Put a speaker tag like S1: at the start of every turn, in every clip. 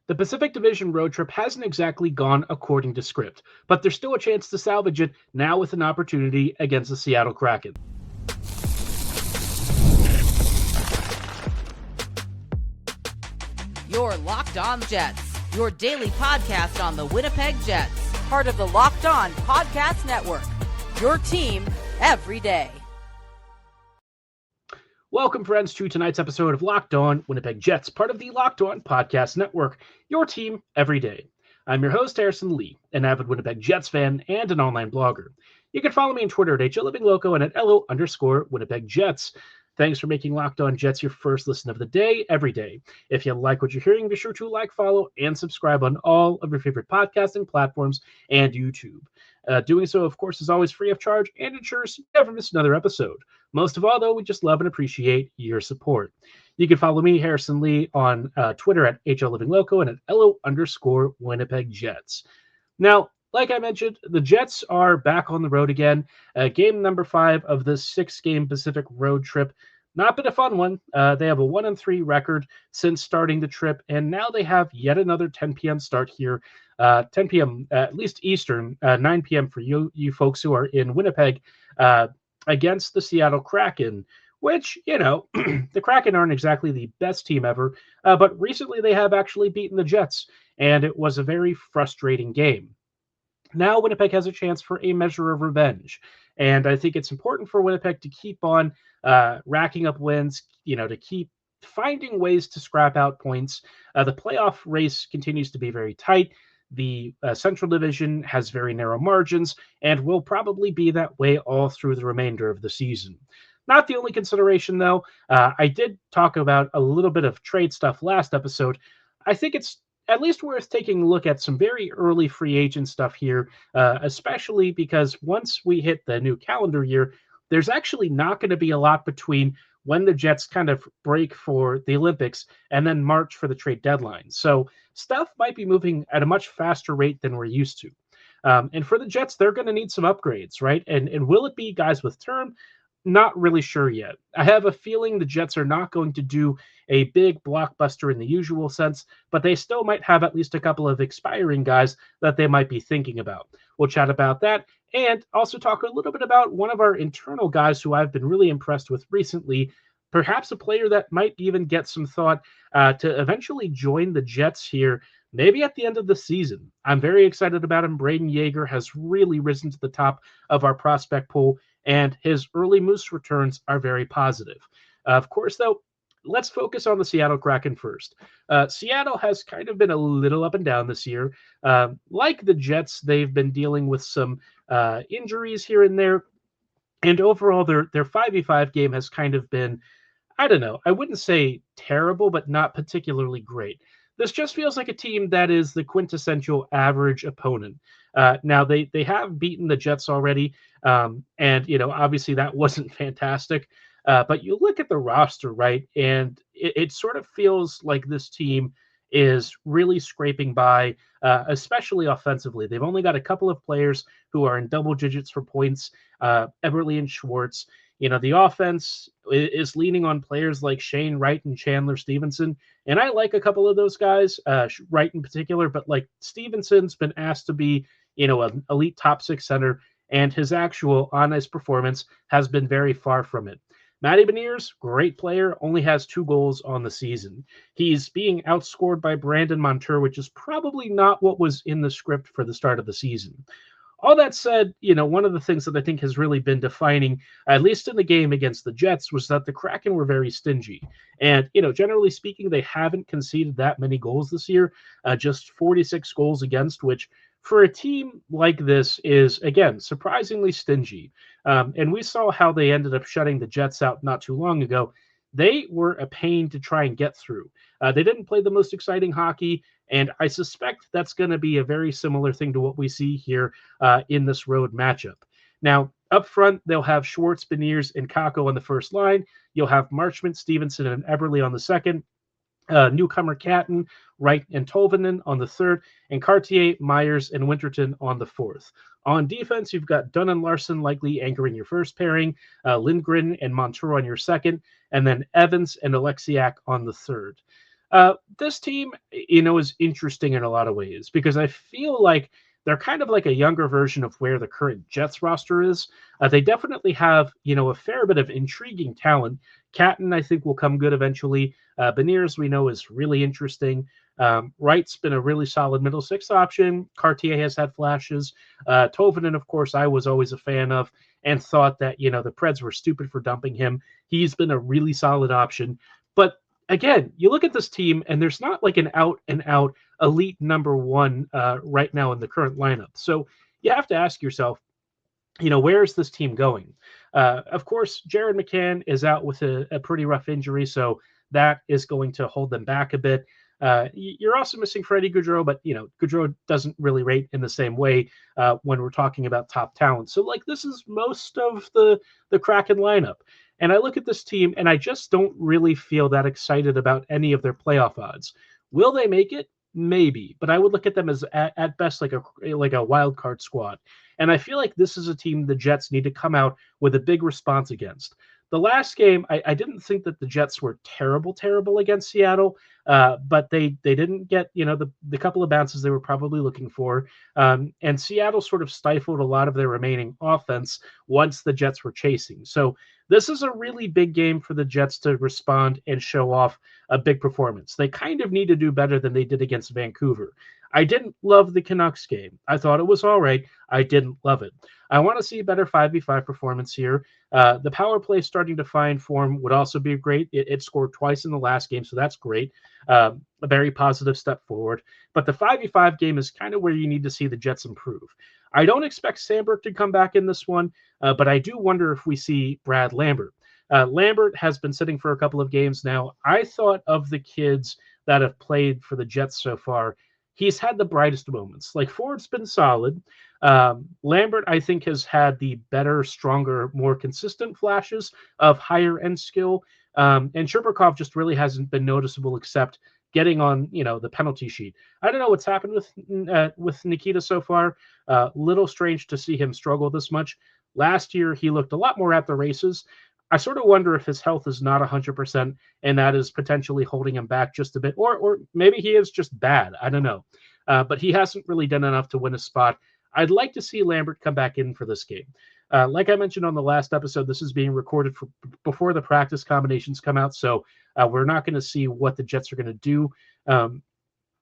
S1: The Pacific Division road trip hasn't exactly gone according to script, but there's still a chance to salvage it now with an opportunity against the Seattle Kraken.
S2: You're Locked On Jets, your daily podcast on the Winnipeg Jets, part of the Locked On Podcast Network, your team every day.
S1: Welcome, friends, to tonight's episode of Locked On Winnipeg Jets, part of the Locked On Podcast Network, your team every day. I'm your host, Harrison Lee, an avid Winnipeg Jets fan and an online blogger. You can follow me on Twitter at HLivingLoco and at LO_Winnipeg Jets. Thanks for making Locked On Jets your first listen of the day, every day. If you like what you're hearing, be sure to like, follow, and subscribe on all of your favorite podcasting platforms and YouTube. Doing so, of course, is always free of charge and ensures you never miss another episode. Most of all, though, we just love and appreciate your support. You can follow me, Harrison Lee, on Twitter at HLivingLoco and at LO_Winnipeg Jets. Now, like I mentioned, the Jets are back on the road again. Game number 5 of the 6-game Pacific road trip. Not been a fun one. They have a 1-3 record since starting the trip, and now they have yet another 10 p.m. start here. 10 p.m. At least Eastern, 9 p.m. for you folks who are in Winnipeg, against the Seattle Kraken, which, you know, the Kraken aren't exactly the best team ever, but recently they have actually beaten the Jets, and it was a very frustrating game. Now Winnipeg has a chance for a measure of revenge, and I think it's important for Winnipeg to keep on racking up wins, to keep finding ways to scrap out points. The playoff race continues to be very tight. The Central Division has very narrow margins and will probably be that way all through the remainder of the season. Not the only consideration, though. I did talk about a little bit of trade stuff last episode. I think it's at least worth taking a look at some very early free agent stuff here, especially because once we hit the new calendar year, there's actually not going to be a lot between when the Jets kind of break for the Olympics and then March for the trade deadline. So stuff might be moving at a much faster rate than we're used to. And for the Jets, they're going to need some upgrades, right? And will it be guys with term? Not really sure yet. I have a feeling the Jets are not going to do a big blockbuster in the usual sense, but they still might have at least a couple of expiring guys that they might be thinking about. We'll chat about that and also talk a little bit about one of our internal guys who I've been really impressed with recently, perhaps a player that might even get some thought to eventually join the Jets here, maybe at the end of the season. I'm very excited about him. Brayden Yager has really risen to the top of our prospect pool, and his early Moose returns are very positive. Of course, though, let's focus on the Seattle Kraken first. Seattle has kind of been a little up and down this year. Like the Jets, they've been dealing with some injuries here and there, and overall, their 5v5 game has kind of been, I don't know, I wouldn't say terrible, but not particularly great. This just feels like a team that is the quintessential average opponent. Now, they have beaten the Jets already, and, obviously that wasn't fantastic. But you look at the roster, right, and it sort of feels like this team is really scraping by, especially offensively. They've only got a couple of players who are in double digits for points, Eberle and Schwartz. The offense is leaning on players like Shane Wright and Chandler Stevenson. And I like a couple of those guys, Wright in particular, but like Stevenson's been asked to be, an elite top 6 center, and his actual on-ice performance has been very far from it. Matty Beniers, great player, only has 2 goals on the season. He's being outscored by Brandon Montour, which is probably not what was in the script for the start of the season. All that said, one of the things that I think has really been defining, at least in the game against the Jets, was that the Kraken were very stingy. And, generally speaking, they haven't conceded that many goals this year, just 46 goals against, which for a team like this is, again, surprisingly stingy. And we saw how they ended up shutting the Jets out not too long ago. They were a pain to try and get through. They didn't play the most exciting hockey, and I suspect that's going to be a very similar thing to what we see here in this road matchup. Now, up front, they'll have Schwartz, Beniers, and Kakko on the first line. You'll have Marchment, Stevenson, and Eberle on the second. Newcomer Catton, Wright, and Tolvanen on the third, and Cartier, Myers, and Winterton on the fourth. On defense, you've got Dunn and Larson likely anchoring your first pairing, Lindgren and Montour on your second, and then Evans and Alexiak on the third. This team, is interesting in a lot of ways because I feel like they're kind of like a younger version of where the current Jets roster is. They definitely have, a fair bit of intriguing talent. Catton, I think, will come good eventually. Beniers, we know, is really interesting. Wright's been a really solid middle six option. Cartier has had flashes. Tovinen, of course, I was always a fan of and thought that, the Preds were stupid for dumping him. He's been a really solid option. But again, you look at this team, and there's not like an out and out elite number one right now in the current lineup. So you have to ask yourself, where is this team going? Of course, Jared McCann is out with a pretty rough injury, so that is going to hold them back a bit. You're also missing Freddie Gaudreau, but Gaudreau doesn't really rate in the same way when we're talking about top talent. So like this is most of the Kraken lineup. And I look at this team and I just don't really feel that excited about any of their playoff odds. Will they make it? Maybe, but I would look at them as at best like a wild card squad. And I feel like this is a team the Jets need to come out with a big response against. The last game, I didn't think that the Jets were terrible against Seattle, but they didn't get the couple of bounces they were probably looking for, and Seattle sort of stifled a lot of their remaining offense once the Jets were chasing. So this is a really big game for the Jets to respond and show off a big performance. They kind of need to do better than they did against Vancouver. I didn't love the Canucks game. I thought it was all right. I didn't love it. I want to see a better 5v5 performance here. The power play starting to find form would also be great. It scored twice in the last game, so that's great. A very positive step forward. But the 5v5 game is kind of where you need to see the Jets improve. I don't expect Sandberg to come back in this one, but I do wonder if we see Brad Lambert. Lambert has been sitting for a couple of games now. I thought of the kids that have played for the Jets so far, he's had the brightest moments. Like Ford's been solid. Lambert, I think, has had the better, stronger, more consistent flashes of higher end skill. And Sherberkov just really hasn't been noticeable except getting on, the penalty sheet. I don't know what's happened with Nikita so far. Little strange to see him struggle this much. Last year, he looked a lot more at the races. I sort of wonder if his health is not 100%, and that is potentially holding him back just a bit, or maybe he is just bad. I don't know, but he hasn't really done enough to win a spot. I'd like to see Lambert come back in for this game. Like I mentioned on the last episode, this is being recorded before the practice combinations come out, so we're not going to see what the Jets are going to do.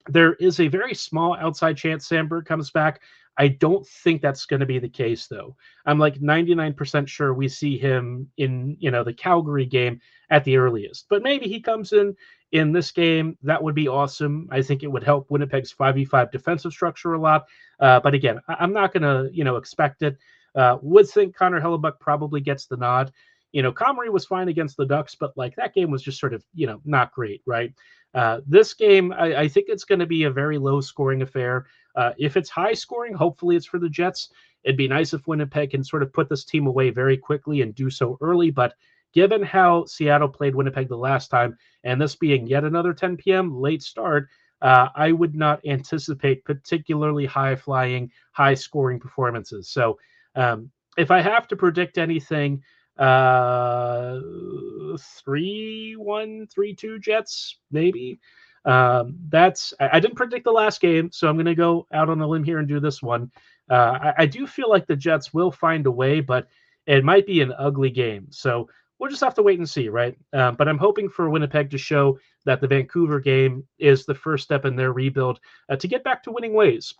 S1: There is a very small outside chance Sandberg comes back. I don't think that's going to be the case, though. I'm like 99% sure we see him in, the Calgary game at the earliest. But maybe he comes in this game. That would be awesome. I think it would help Winnipeg's 5v5 defensive structure a lot. But again, I'm not going to, expect it. Would think Connor Hellebuck probably gets the nod. Comrie was fine against the Ducks, but like that game was just sort of, not great, right? This game, I think it's going to be a very low scoring affair. If it's high scoring, hopefully it's for the Jets. It'd be nice if Winnipeg can sort of put this team away very quickly and do so early. But given how Seattle played Winnipeg the last time, and this being yet another 10 p.m. late start, I would not anticipate particularly high-flying, high-scoring performances. So if I have to predict anything, 3-1, 3-2 Jets, maybe. I didn't predict the last game, so I'm going to go out on a limb here and do this one. I do feel like the Jets will find a way, but it might be an ugly game. So we'll just have to wait and see, right? But I'm hoping for Winnipeg to show that the Vancouver game is the first step in their rebuild to get back to winning ways.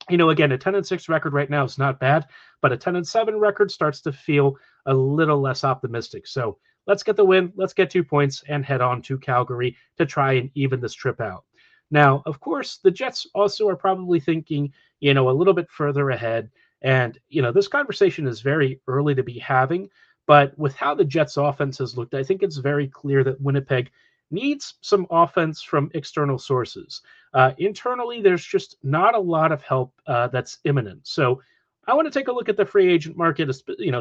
S1: Again, a 10-6 record right now is not bad, but a 10-7 record starts to feel a little less optimistic. So let's get the win, let's get 2 points, and head on to Calgary to try and even this trip out. Now, of course, the Jets also are probably thinking, a little bit further ahead. And, this conversation is very early to be having, but with how the Jets offense has looked, I think it's very clear that Winnipeg needs some offense from external sources. Internally, there's just not a lot of help that's imminent. So I want to take a look at the free agent market,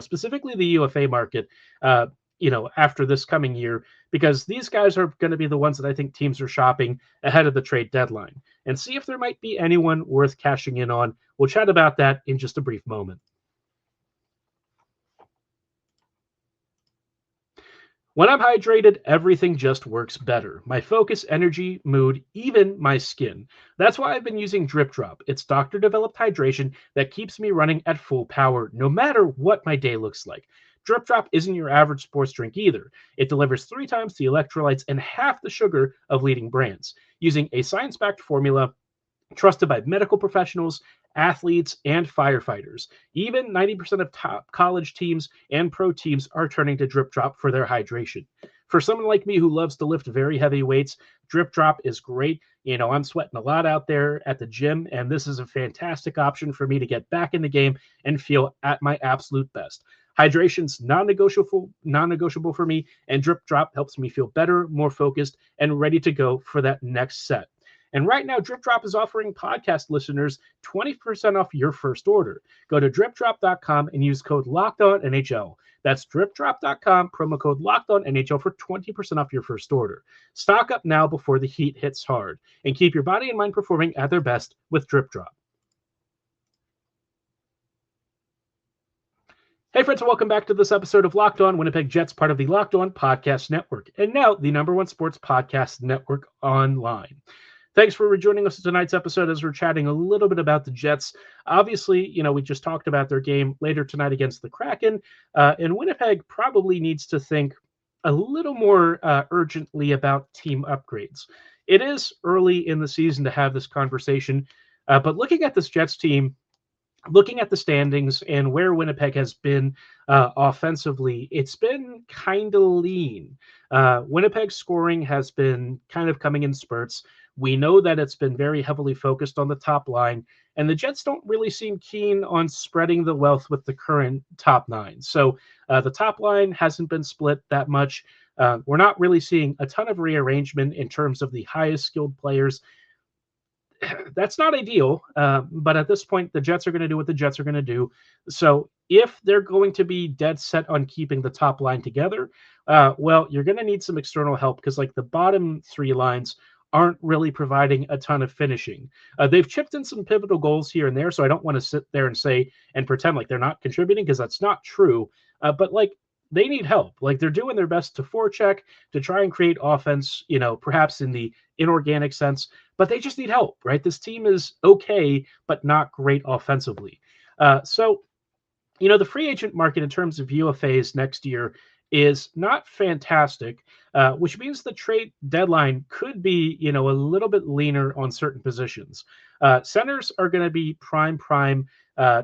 S1: specifically the UFA market, after this coming year, because these guys are going to be the ones that I think teams are shopping ahead of the trade deadline, and see if there might be anyone worth cashing in on. We'll chat about that in just a brief moment. When I'm hydrated, everything just works better. My focus, energy, mood, even my skin. That's why I've been using DripDrop. It's doctor-developed hydration that keeps me running at full power, no matter what my day looks like. DripDrop isn't your average sports drink either. It delivers 3 times the electrolytes and half the sugar of leading brands, using a science-backed formula trusted by medical professionals, athletes, and firefighters. Even 90% of top college teams and pro teams are turning to Drip Drop for their hydration. For someone like me who loves to lift very heavy weights, Drip Drop is great. I'm sweating a lot out there at the gym, and this is a fantastic option for me to get back in the game and feel at my absolute best. Hydration's non-negotiable for me, and Drip Drop helps me feel better, more focused, and ready to go for that next set. And right now, DripDrop is offering podcast listeners 20% off your first order. Go to DripDrop.com and use code LOCKEDONNHL. That's DripDrop.com, promo code LOCKEDONNHL for 20% off your first order. Stock up now before the heat hits hard, and keep your body and mind performing at their best with DripDrop. Hey friends, and welcome back to this episode of Locked On Winnipeg Jets, part of the Locked On Podcast Network, and now the #1 sports podcast network online. Thanks for rejoining us in tonight's episode as we're chatting a little bit about the Jets. Obviously, we just talked about their game later tonight against the Kraken, and Winnipeg probably needs to think a little more urgently about team upgrades. It is early in the season to have this conversation, but looking at this Jets team, looking at the standings and where Winnipeg has been offensively, it's been kind of lean. Winnipeg's scoring has been kind of coming in spurts. We know that it's been very heavily focused on the top line, and the Jets don't really seem keen on spreading the wealth with the current top nine. So the top line hasn't been split that much. We're not really seeing a ton of rearrangement in terms of the highest skilled players. That's not ideal, but at this point, the Jets are going to do what the Jets are going to do. So if they're going to be dead set on keeping the top line together, well, you're going to need some external help because like the bottom 3 lines aren't really providing a ton of finishing. They've chipped in some pivotal goals here and there, so I don't want to sit there and say and pretend like they're not contributing because that's not true. But like they need help. Like they're doing their best to forecheck, to try and create offense, perhaps in the inorganic sense, but they just need help, right? This team is okay, but not great offensively. So the free agent market in terms of UFAs next year is not fantastic, which means the trade deadline could be, a little bit leaner on certain positions. Centers are going to be prime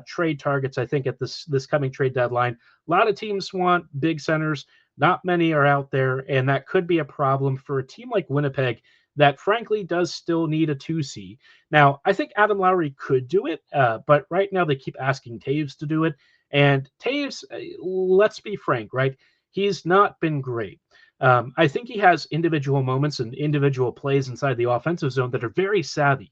S1: trade targets, I think, at this coming trade deadline. A lot of teams want big centers. Not many are out there, and that could be a problem for a team like Winnipeg that, frankly, does still need a 2C. Now, I think Adam Lowry could do it, but right now they keep asking Taves to do it. And Taves, let's be frank, right? He's not been great. I think he has individual moments and individual plays inside the offensive zone that are very savvy,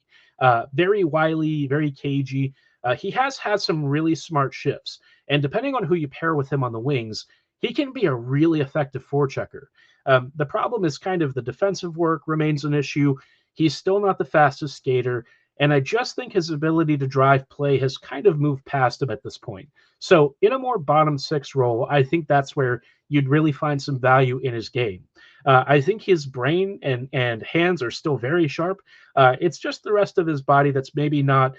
S1: very wily, very cagey. He has had some really smart shifts. And depending on who you pair with him on the wings, he can be a really effective forechecker. The problem is kind of the defensive work remains an issue. He's still not the fastest skater. And I just think his ability to drive play has kind of moved past him at this point. So in a more bottom 6 role, I think that's where you'd really find some value in his game. I think his brain and hands are still very sharp. It's just the rest of his body that's maybe not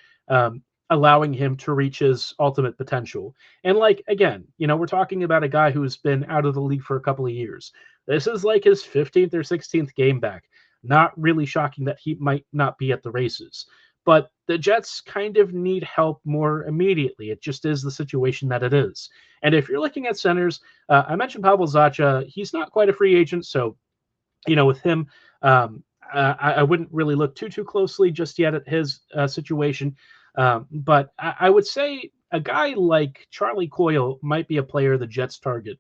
S1: allowing him to reach his ultimate potential. And like, again, we're talking about a guy who's been out of the league for a couple of years. This is like his 15th or 16th game back. Not really shocking that he might not be at the races. But the Jets kind of need help more immediately. It just is the situation that it is. And if you're looking at centers, I mentioned Pavel Zacha. He's not quite a free agent, so with him, I wouldn't really look too closely just yet at his situation. But I would say a guy like Charlie Coyle might be a player the Jets target.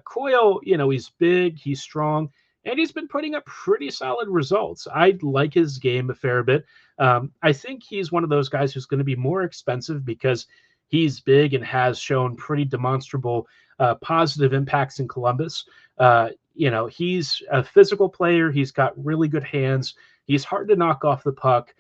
S1: Coyle, he's big, he's strong, and he's been putting up pretty solid results. I like his game a fair bit. I think he's one of those guys who's going to be more expensive because he's big and has shown pretty demonstrable positive impacts in Columbus. He's a physical player. He's got really good hands. He's hard to knock off the puck.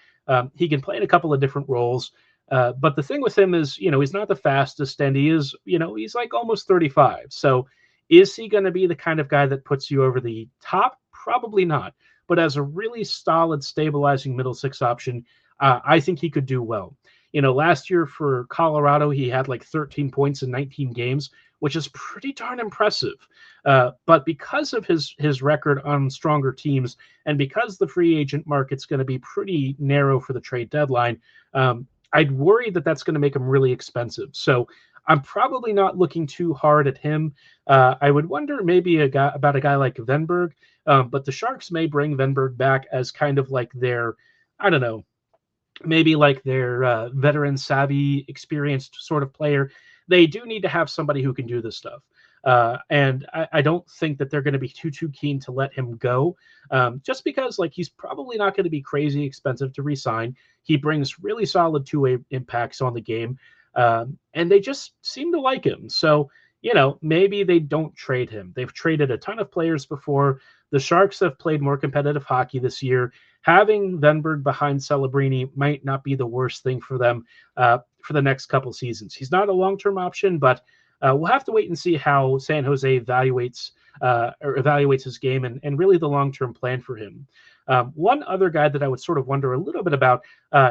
S1: He can play in a couple of different roles. But the thing with him is, he's not the fastest, and he is, he's like almost 35. So Is he going to be the kind of guy that puts you over the top? Probably not. But as a really solid, stabilizing middle six option, I think he could do well. Last year for Colorado, he had like 13 points in 19 games, which is pretty darn impressive. But because of his record on stronger teams, and because the free agent market's going to be pretty narrow for the trade deadline, I'd worry that that's going to make him really expensive. So I'm probably not looking too hard at him. I would wonder maybe about a guy like Venberg, but the Sharks may bring Venberg back as kind of like their, I don't know, maybe like their veteran savvy experienced sort of player. They do need to have somebody who can do this stuff. And I don't think that they're going to be too keen to let him go, just because like he's probably not going to be crazy expensive to re-sign. He brings really solid two-way impacts on the game, and they just seem to like him. So maybe they don't trade him. They've traded a ton of players before. The Sharks have played more competitive hockey this year. Having Venberg behind Celebrini might not be the worst thing for them for the next couple seasons. He's not a long-term option, but we'll have to wait and see how San Jose evaluates his game and really the long-term plan for him. One other guy that I would sort of wonder a little bit about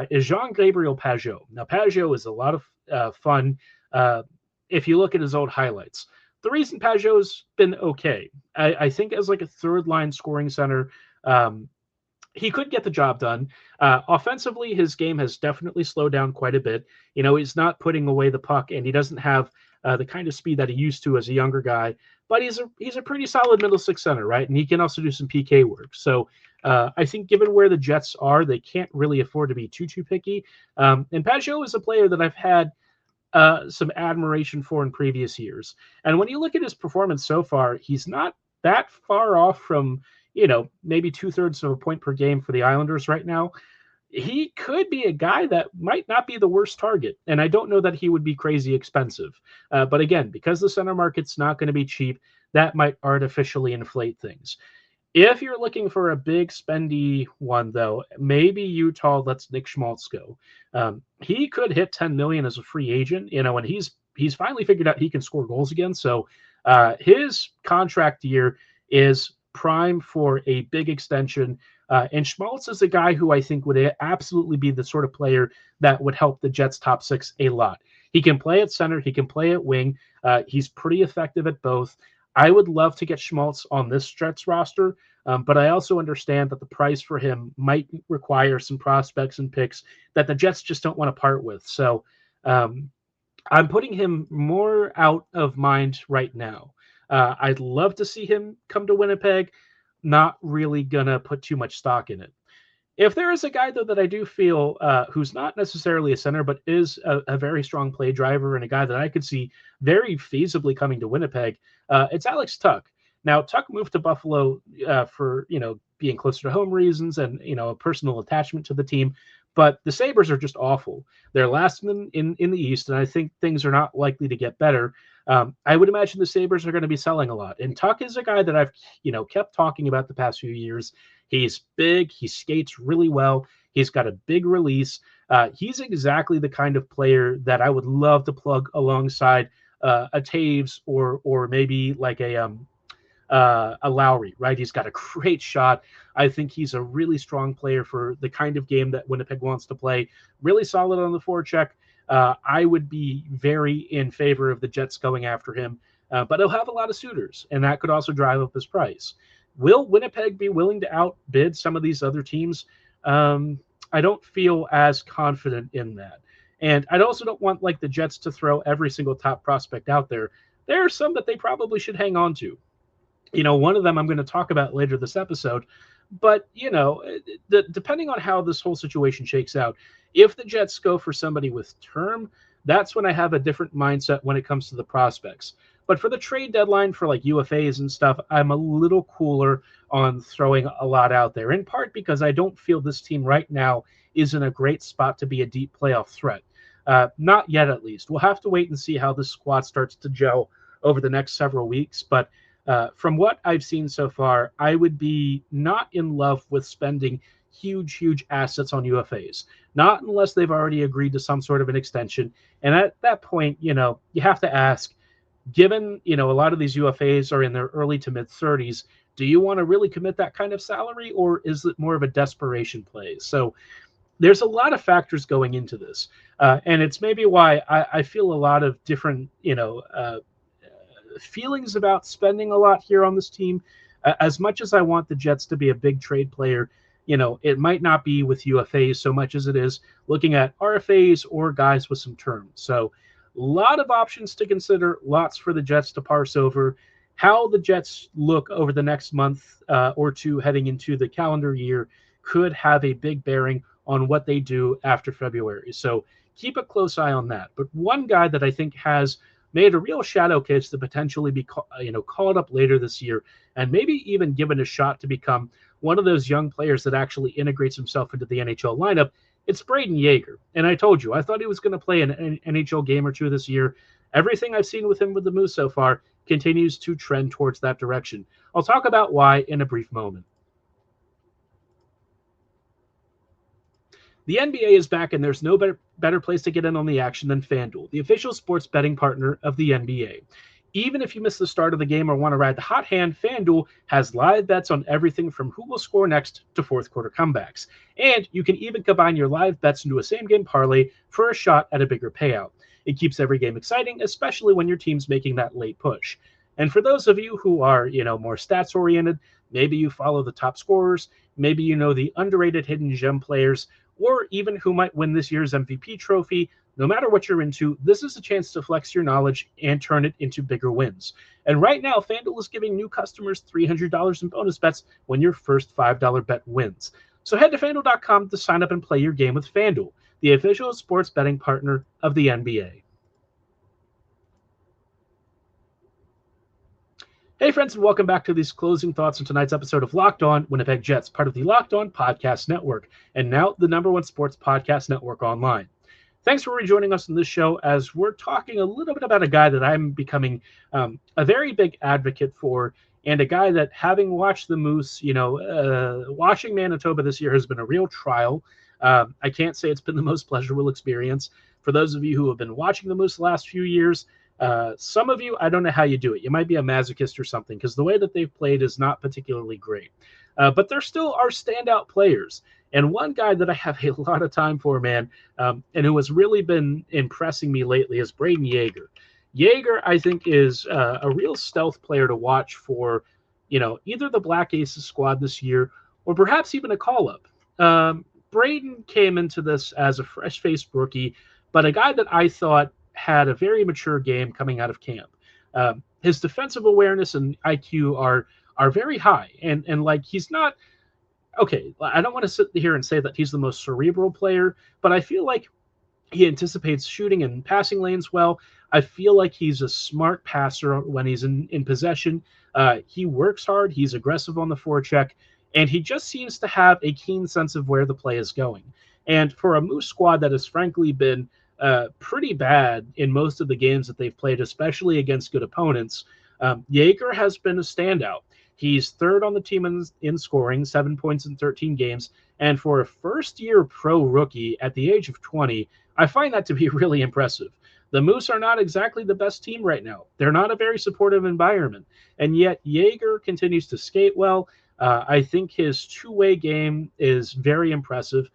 S1: is Jean-Gabriel Pageau. Now, Pageau is a lot of fun if you look at his old highlights. The reason Pageau's been okay, I think as like a third-line scoring center, he could get the job done. Offensively, his game has definitely slowed down quite a bit. He's not putting away the puck, and he doesn't have the kind of speed that he used to as a younger guy. But he's a pretty solid middle six center, right? And he can also do some PK work. So I think given where the Jets are, they can't really afford to be too picky. And Pageau is a player that I've had some admiration for in previous years. And when you look at his performance so far, he's not that far off from maybe 2/3 of a point per game for the Islanders right now. He could be a guy that might not be the worst target, and I don't know that he would be crazy expensive. But again, because the center market's not going to be cheap, that might artificially inflate things. If you're looking for a big spendy one, though, maybe Utah lets Nick Schmaltz go. He could hit $10 million as a free agent, and he's finally figured out he can score goals again. So his contract year is prime for a big extension. And Schmaltz is a guy who I think would absolutely be the sort of player that would help the Jets top six a lot. He can play at center. He can play at wing. He's pretty effective at both. I would love to get Schmaltz on this Jets roster, but I also understand that the price for him might require some prospects and picks that the Jets just don't want to part with. So I'm putting him more out of mind right now. I'd love to see him come to Winnipeg. Not really going to put too much stock in it. If there is a guy, though, that I do feel who's not necessarily a center, but is a very strong play driver and a guy that I could see very feasibly coming to Winnipeg, it's Alex Tuch. Now, Tuch moved to Buffalo for, being closer to home reasons and, a personal attachment to the team. But the Sabres are just awful. They're last in the East, and I think things are not likely to get better. I would imagine the Sabres are going to be selling a lot. And Tuch is a guy that I've, kept talking about the past few years. He's big. He skates really well. He's got a big release. He's exactly the kind of player that I would love to plug alongside a Taves or maybe like a Lowry, right? He's got a great shot. I think he's a really strong player for the kind of game that Winnipeg wants to play. Really solid on the forecheck. I would be very in favor of the Jets going after him, but he'll have a lot of suitors, and that could also drive up his price. Will Winnipeg be willing to outbid some of these other teams? I don't feel as confident in that. And I also don't want like the Jets to throw every single top prospect out there. There are some that they probably should hang on to. One of them I'm going to talk about later this episode. But, depending on how this whole situation shakes out, if the Jets go for somebody with term, that's when I have a different mindset when it comes to the prospects. But for the trade deadline for like UFAs and stuff, I'm a little cooler on throwing a lot out there, in part because I don't feel this team right now is in a great spot to be a deep playoff threat. Not yet, at least. We'll have to wait and see how this squad starts to gel over the next several weeks. But from what I've seen so far, I would be not in love with spending huge assets on UFAs, not unless they've already agreed to some sort of an extension. And at that point, you have to ask, given, a lot of these UFAs are in their early to mid 30s, do you want to really commit that kind of salary, or is it more of a desperation play? So there's a lot of factors going into this. And it's maybe why I feel a lot of different, feelings about spending a lot here on this team. As much as I want the Jets to be a big trade player, it might not be with UFAs so much as it is looking at RFAs or guys with some term. So a lot of options to consider, lots for the Jets to parse over. How the Jets look over the next month or two heading into the calendar year could have a big bearing on what they do after February. So keep a close eye on that. But one guy that I think has made a real shadow case to potentially be called up later this year and maybe even given a shot to become one of those young players that actually integrates himself into the NHL lineup, it's Brayden Yager. And I told you, I thought he was going to play an NHL game or two this year. Everything I've seen with him with the Moose so far continues to trend towards that direction. I'll talk about why in a brief moment. The NBA is back, and there's no better place to get in on the action than FanDuel, the official sports betting partner of the NBA. Even if you miss the start of the game or want to ride the hot hand, FanDuel has live bets on everything from who will score next to fourth quarter comebacks. And you can even combine your live bets into a same game parlay for a shot at a bigger payout. It keeps every game exciting, especially when your team's making that late push. And for those of you who are, more stats oriented, maybe you follow the top scorers, maybe you know the underrated hidden gem players, or even who might win this year's MVP trophy, no matter what you're into, this is a chance to flex your knowledge and turn it into bigger wins. And right now, FanDuel is giving new customers $300 in bonus bets when your first $5 bet wins. So head to FanDuel.com to sign up and play your game with FanDuel, the official sports betting partner of the NBA. Hey friends, and welcome back to these closing thoughts on tonight's episode of Locked On Winnipeg Jets, part of the Locked On Podcast Network, and now the #1 sports podcast network online. Thanks for rejoining us on this show as we're talking a little bit about a guy that I'm becoming a very big advocate for, and a guy that, having watched the Moose, watching Manitoba this year has been a real trial. I can't say it's been the most pleasurable experience. For those of you who have been watching the Moose the last few years, some of you, I don't know how you do it. You might be a masochist or something, because the way that they've played is not particularly great. But they're still our standout players. And one guy that I have a lot of time for, man, and who has really been impressing me lately is Brayden Yager. Yager, I think, is a real stealth player to watch for, either the Black Aces squad this year or perhaps even a call-up. Brayden came into this as a fresh-faced rookie, but a guy that I thought had a very mature game coming out of camp. His defensive awareness and IQ are very high, and like, he's not okay. I don't want to sit here and say that he's the most cerebral player, but I feel like he anticipates shooting and passing lanes well. I feel like he's a smart passer when he's in possession. He works hard. He's aggressive on the forecheck, and he just seems to have a keen sense of where the play is going. And for a Moose squad that has frankly been pretty bad in most of the games that they've played, especially against good opponents, Yager has been a standout. He's third on the team in scoring, 7 points in 13 games. And for a first-year pro rookie at the age of 20, I find that to be really impressive. The Moose are not exactly the best team right now. They're not a very supportive environment. And yet Yager continues to skate well. I think his two-way game is very impressive.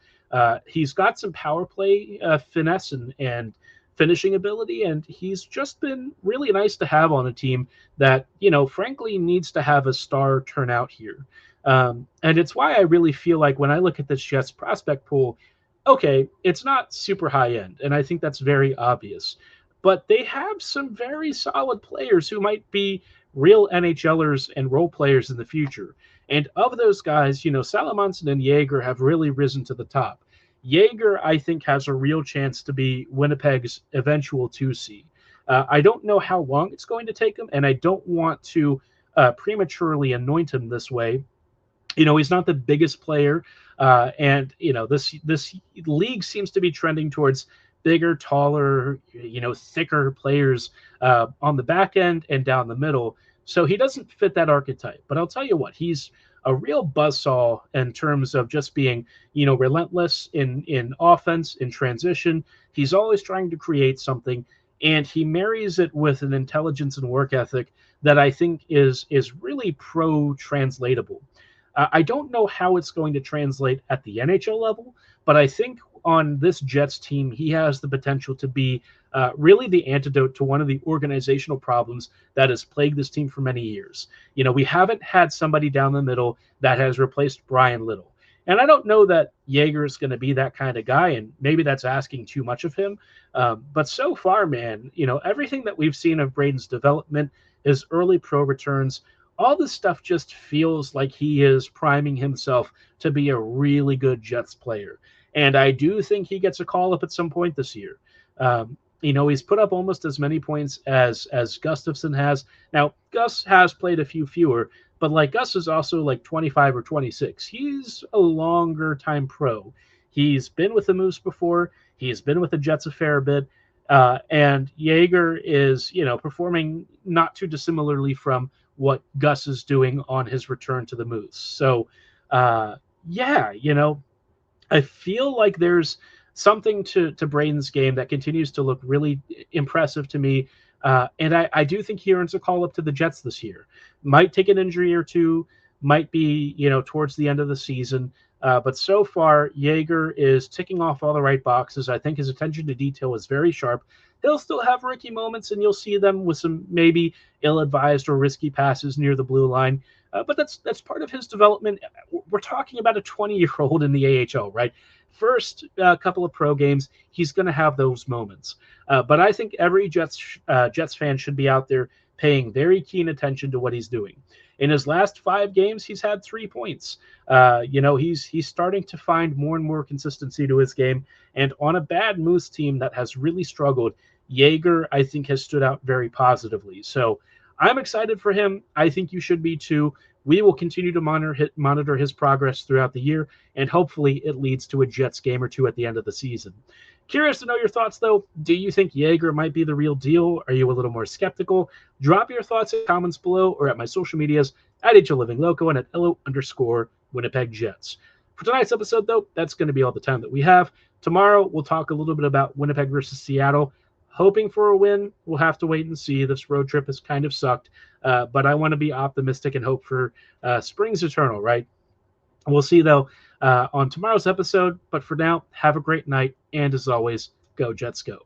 S1: He's got some power play finesse and finishing ability, and he's just been really nice to have on a team that, frankly needs to have a star turnout here. And it's why I really feel like when I look at this Jets prospect pool, okay, it's not super high end, and I think that's very obvious. But they have some very solid players who might be real NHLers and role players in the future. And of those guys, Salamonson and Yager have really risen to the top. Yager, I think, has a real chance to be Winnipeg's eventual 2C. I don't know how long it's going to take him, and I don't want to prematurely anoint him this way. He's not the biggest player, and this league seems to be trending towards bigger, taller, thicker players on the back end and down the middle. So he doesn't fit that archetype. But I'll tell you what, he's a real buzzsaw in terms of just being, relentless in offense, in transition. He's always trying to create something. and he marries it with an intelligence and work ethic that I think is really pro translatable. I don't know how it's going to translate at the NHL level, but I think on this Jets team, he has the potential to be really the antidote to one of the organizational problems that has plagued this team for many years. You know, we haven't had somebody down the middle that has replaced Brian Little. And I don't know that Yager is going to be that kind of guy, and maybe that's asking too much of him. But so far, man, you know, everything that we've seen of Brayden's development, his early pro returns, all this stuff just feels like he is priming himself to be a really good Jets player. And I do think he gets a call up at some point this year. You know, he's put up almost as many points as Gustafsson has. Now, Gus has played a few fewer, but like Gus is also like 25 or 26. He's a longer time pro. He's been with the Moose before. He's been with the Jets a fair bit. And Yager is, you know, performing not too dissimilarly from what Gus is doing on his return to the Moose. So, yeah, you know, I feel like there's something to Brayden's game that continues to look really impressive to me. And I do think he earns a call up to the Jets this year. Might take an injury or two, might be, you know, towards the end of the season. But so far, Yager is ticking off all the right boxes. I think his attention to detail is very sharp. He'll still have rookie moments, and you'll see them with some maybe ill-advised or risky passes near the blue line. But that's part of his development. We're talking about a 20-year-old in the AHL, right? First couple of pro games, he's going to have those moments. But I think every Jets fan should be out there paying very keen attention to what he's doing. In his last 5 games, he's had 3 points. You know, he's starting to find more and more consistency to his game. And on a bad Moose team that has really struggled, Yager, I think, has stood out very positively. So I'm excited for him. I think you should be too. We will continue to monitor his progress throughout the year, and hopefully it leads to a Jets game or two at the end of the season. Curious to know your thoughts, though. Do you think Yager might be the real deal? Are you a little more skeptical? Drop your thoughts in comments below or at my social medias at HLivingLoco and at @LO_Winnipeg Jets. For tonight's episode, though, that's going to be all the time that we have. Tomorrow, we'll talk a little bit about Winnipeg versus Seattle. Hoping for a win. We'll have to wait and see. This road trip has kind of sucked, but I want to be optimistic and hope for spring's eternal, right? We'll see, though, on tomorrow's episode. But for now, have a great night. And as always, go Jets, go.